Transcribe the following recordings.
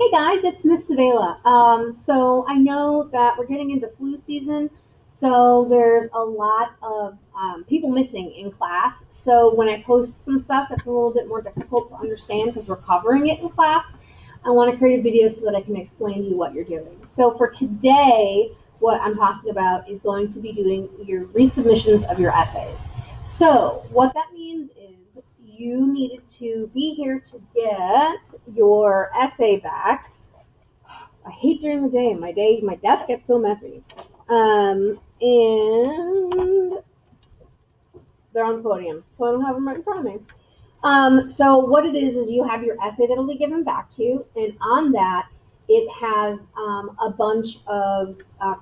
Hey guys, it's Miss Savela. So I know that we're getting into flu season, so there's a lot of people missing in class. So when I post some stuff that's a little bit more difficult to understand because we're covering it in class, I want to create a video so that I can explain to you what you're doing. So for today, what I'm talking about is going to be doing your resubmissions of your essays. So what that means is you needed to be here to get your essay back. I hate during the day. My desk gets so messy. And they're on the podium, so I don't have them right in front of me. So what it is you have your essay that'll be given back to you, and on that, it has a bunch of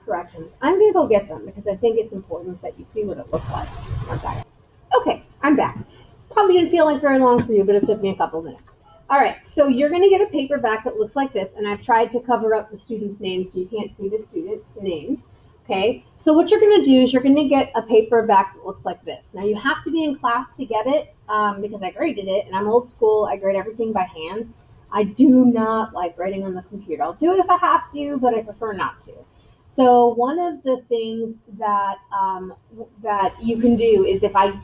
corrections. I'm going to go get them because I think it's important that you see what it looks like. One second. Okay, I'm back. Probably didn't feel like very long for you, but it took me a couple minutes. All right, so you're going to get a paper back that looks like this, and I've tried to cover up the student's name so you can't see the student's name. Okay, so what you're going to do is you're going to get a paper back that looks like this. Now you have to be in class to get it because I graded it, and I'm old school. I grade everything by hand. I do not like writing on the computer. I'll do it if I have to, but I prefer not to. So one of the things that that you can do is if I've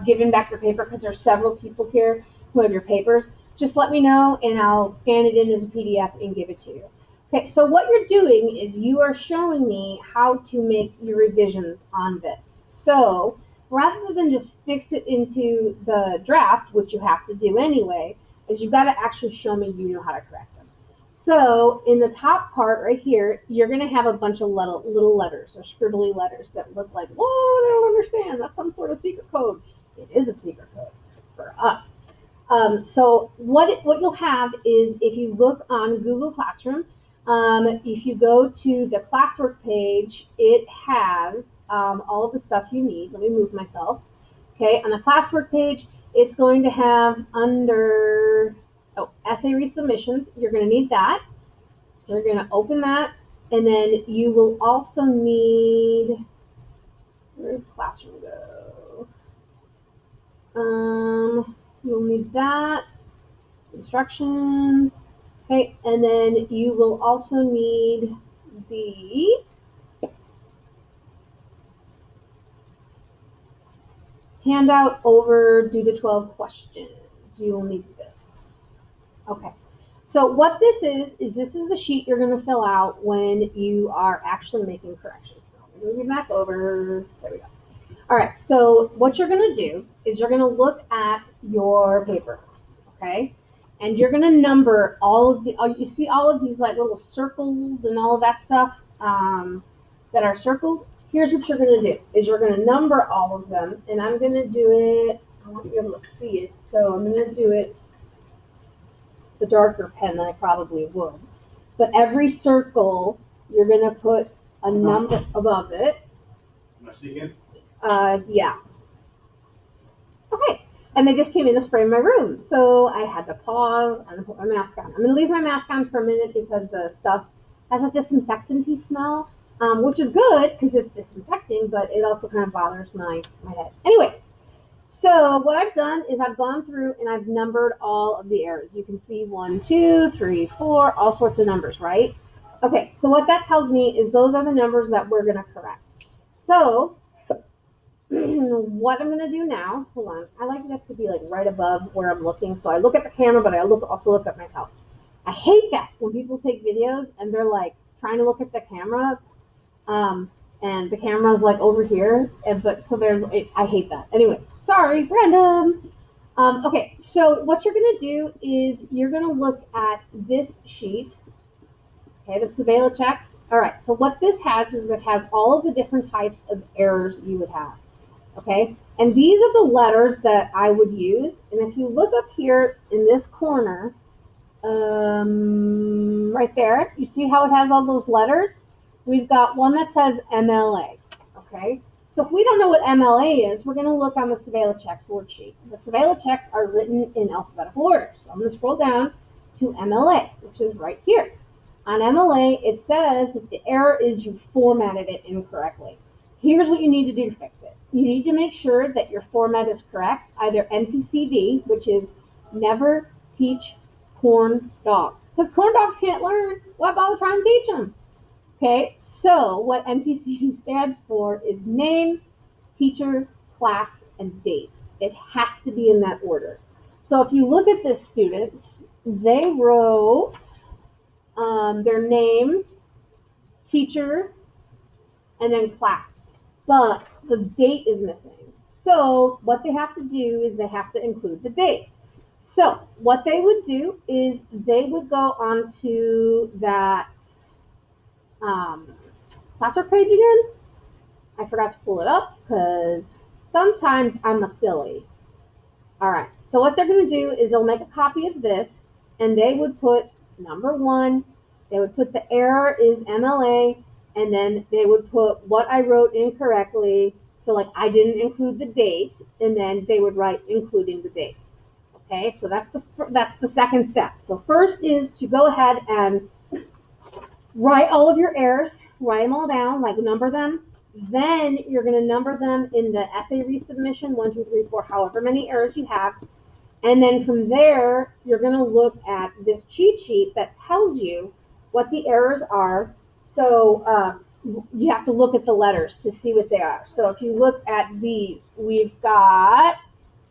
given back your paper, because there's several people here who have your papers, just let me know and I'll scan it in as a PDF and give it to you. Okay, so what you're doing is you are showing me how to make your revisions on this. So rather than just fix it into the draft, which you have to do anyway, is you've got to actually show me you know how to correct them. So in the top part right here, you're going to have a bunch of little letters or scribbly letters that look like, oh, I don't understand. That's some sort of secret code. It is a secret code for us. So what you'll have is if you look on Google Classroom, if you go to the classwork page, it has all of the stuff you need. Let me move myself. Okay, on the classwork page, it's going to have under essay resubmissions. You're going to need that. So you're going to open that, and then you will also need, where did Classroom go? You'll need that, instructions. Okay, and then you will also need the handout over do the 12 questions. You will need this. Okay, so what this is this is the sheet you're going to fill out when you are actually making corrections. Move it back over. There we go. All right, so what you're going to do is you're going to look at your paper, okay? And you're going to number all of the, you see all of these like little circles and all of that stuff that are circled? Here's what you're going to do, is you're going to number all of them, and I'm going to do it, I want you to be able to see it, so I'm going to do it the darker pen than I probably would. But every circle, you're going to put a number above it. Am I speaking? Yeah. Okay. And they just came in to spray my room. So I had to pause and put my mask on. I'm going to leave my mask on for a minute because the stuff has a disinfectant-y smell, which is good because it's disinfecting, but it also kind of bothers my head. Anyway, so what I've done is I've gone through and I've numbered all of the errors. You can see 1, 2, 3, 4, all sorts of numbers, right? Okay, so what that tells me is those are the numbers that we're going to correct. So what I'm going to do now, hold on, I like that to be like right above where I'm looking, so I look at the camera, but I also look at myself. I hate that when people take videos and they're like trying to look at the camera, and the camera's like over here, I hate that. Anyway, sorry, random. Okay, so what you're going to do is you're going to look at this sheet, okay, the Savela checks. All right, so what this has is it has all of the different types of errors you would have. Okay, and these are the letters that I would use. And if you look up here in this corner, right there, you see how it has all those letters? We've got one that says MLA. Okay, so if we don't know what MLA is, we're going to look on the Savela checks worksheet. The Savela checks are written in alphabetical order. So I'm going to scroll down to MLA, which is right here. On MLA, it says that the error is you formatted it incorrectly. Here's what you need to do to fix it. You need to make sure that your format is correct, either NTCD, which is never teach corn dogs. Because corn dogs can't learn, why bother trying to teach them? Okay, so what MTCD stands for is name, teacher, class, and date. It has to be in that order. So if you look at this, students, they wrote their name, teacher, and then class. But the date is missing. So what they have to do is they have to include the date. So what they would do is they would go onto that classwork page again. I forgot to pull it up because sometimes I'm a silly. All right. So what they're going to do is they'll make a copy of this, and they would put number 1. They would put the error is MLA, and then they would put what I wrote incorrectly. So like I didn't include the date, and then they would write including the date. Okay. So that's the second step. So first is to go ahead and write all of your errors. Write them all down, like number them. Then you're going to number them in the essay resubmission, 1, 2, 3, 4, however many errors you have. And then from there, you're going to look at this cheat sheet that tells you what the errors are. So you have to look at the letters to see what they are. So if you look at these, we've got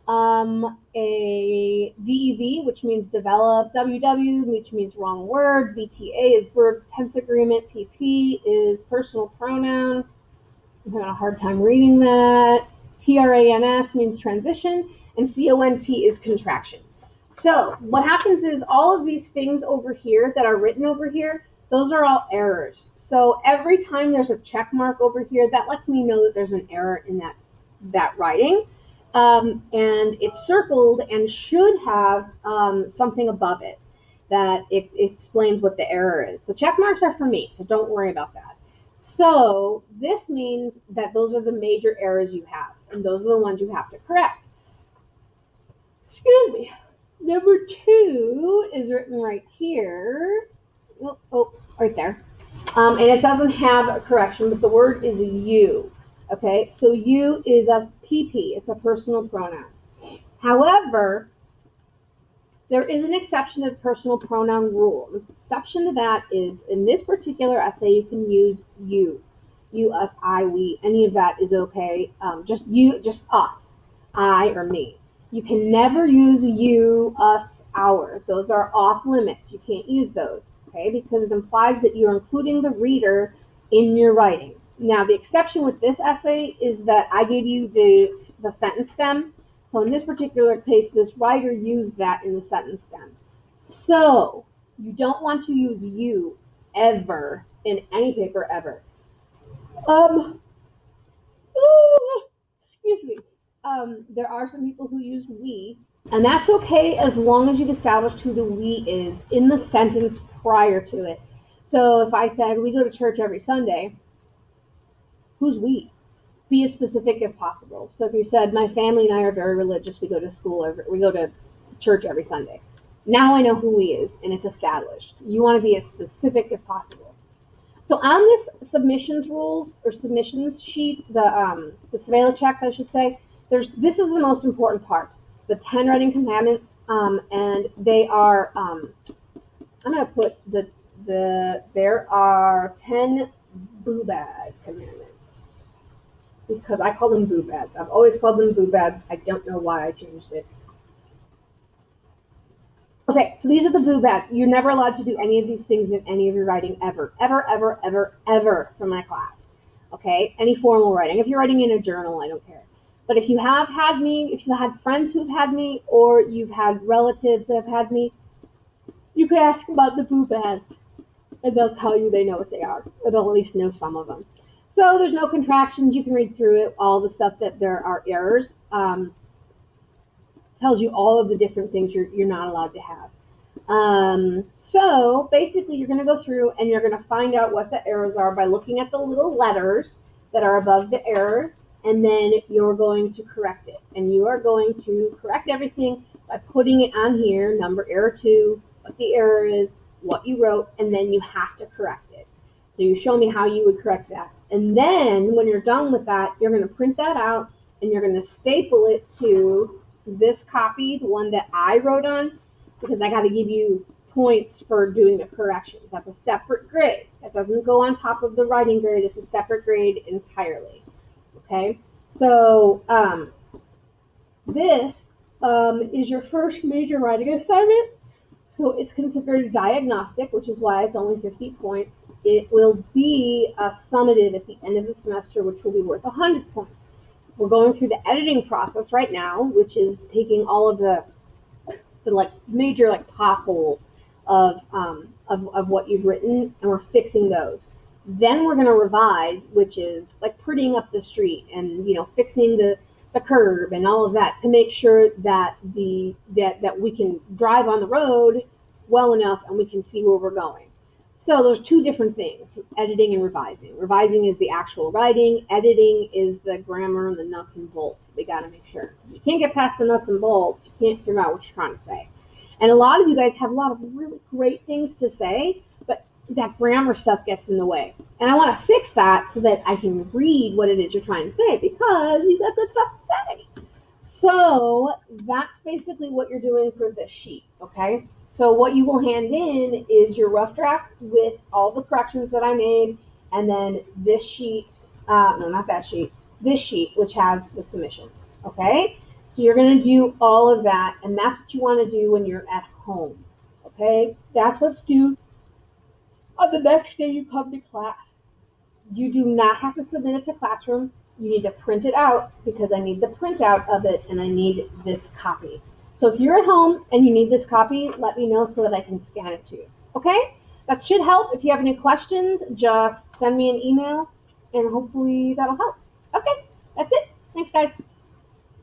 a DEV, which means develop, WW, which means wrong word, VTA is verb tense agreement, PP is personal pronoun. I'm having a hard time reading that. TRANS means transition, and CONT is contraction. So what happens is all of these things over here that are written over here, those are all errors. So every time there's a check mark over here, that lets me know that there's an error in that writing. And it's circled and should have something above it that it explains what the error is. The check marks are for me, so don't worry about that. So this means that those are the major errors you have, and those are the ones you have to correct. Excuse me. Number 2 is written right here. Oh, right there. And it doesn't have a correction, but the word is you. Okay, so you is a PP. It's a personal pronoun. However, there is an exception to the personal pronoun rule. The exception to that is in this particular essay, you can use you, us, I, we. Any of that is okay. Just you, just us, I, or me. You can never use you, us, our. Those are off limits. You can't use those, okay, because it implies that you're including the reader in your writing. Now, the exception with this essay is that I gave you the sentence stem. So in this particular case, this writer used that in the sentence stem. So you don't want to use you ever in any paper ever. Excuse me. There are some people who use we, and that's okay as long as you've established who the we is in the sentence prior to it. So if I said we go to church every Sunday, who's we? Be as specific as possible. So if you said my family and I are very religious, we go to church every Sunday. Now I know who we is, and it's established. You want to be as specific as possible. So on this submissions rules or submissions sheet, the surveillance checks, I should say, this is the most important part. The 10 writing commandments, and they are. I'm going to put there are 10 boo-bad commandments. Because I call them boo-bads. I've always called them boo-bads. I don't know why I changed it. Okay, so these are the boo-bads. You're never allowed to do any of these things in any of your writing ever. Ever, ever, ever, ever from my class. Okay? Any formal writing. If you're writing in a journal, I don't care. But if you have had me, if you had friends who've had me, or you've had relatives that have had me, you could ask about the boo-bads. And they'll tell you they know what they are. Or they'll at least know some of them. So there's no contractions. You can read through it. All the stuff that there are errors tells you all of the different things you're not allowed to have. So basically, you're going to go through and you're going to find out what the errors are by looking at the little letters that are above the error, and then you're going to correct it. And you are going to correct everything by putting it on here, number error 2, what the error is, what you wrote, and then you have to correct it. So you show me how you would correct that. And then when you're done with that, you're going to print that out and you're going to staple it to this copy, the one that I wrote on. because I got to give you points for doing the corrections. That's a separate grade. That doesn't go on top of the writing grade. It's a separate grade entirely. Okay, so this is your first major writing assignment. So it's considered diagnostic, which is why it's only 50 points. It will be a summative at the end of the semester, which will be worth 100 points. We're going through the editing process right now, which is taking all of the like major like potholes of what you've written, and we're fixing those. Then we're going to revise, which is like prettying up the street and fixing the curb and all of that to make sure that that we can drive on the road well enough and we can see where we're going. So there's two different things: editing and revising. Revising is the actual writing. Editing is the grammar and the nuts and bolts. They got to make sure, because you can't get past the nuts and bolts. You can't figure out what you're trying to say. And a lot of you guys have a lot of really great things to say, but that grammar stuff gets in the way. And I want to fix that so that I can read what it is you're trying to say, because you've got good stuff to say. So that's basically what you're doing for this sheet, okay? So what you will hand in is your rough draft with all the corrections that I made, and then this sheet, no, not that sheet, this sheet, which has the submissions, okay? So you're going to do all of that, and that's what you want to do when you're at home, okay? That's what's due on the next day you come to class. You do not have to submit it to Classroom. You need to print it out, because I need the printout of it, and I need this copy. So if you're at home and you need this copy, let me know so that I can scan it to you, okay? That should help. If you have any questions, just send me an email, and hopefully that'll help. Okay, that's it. Thanks, guys.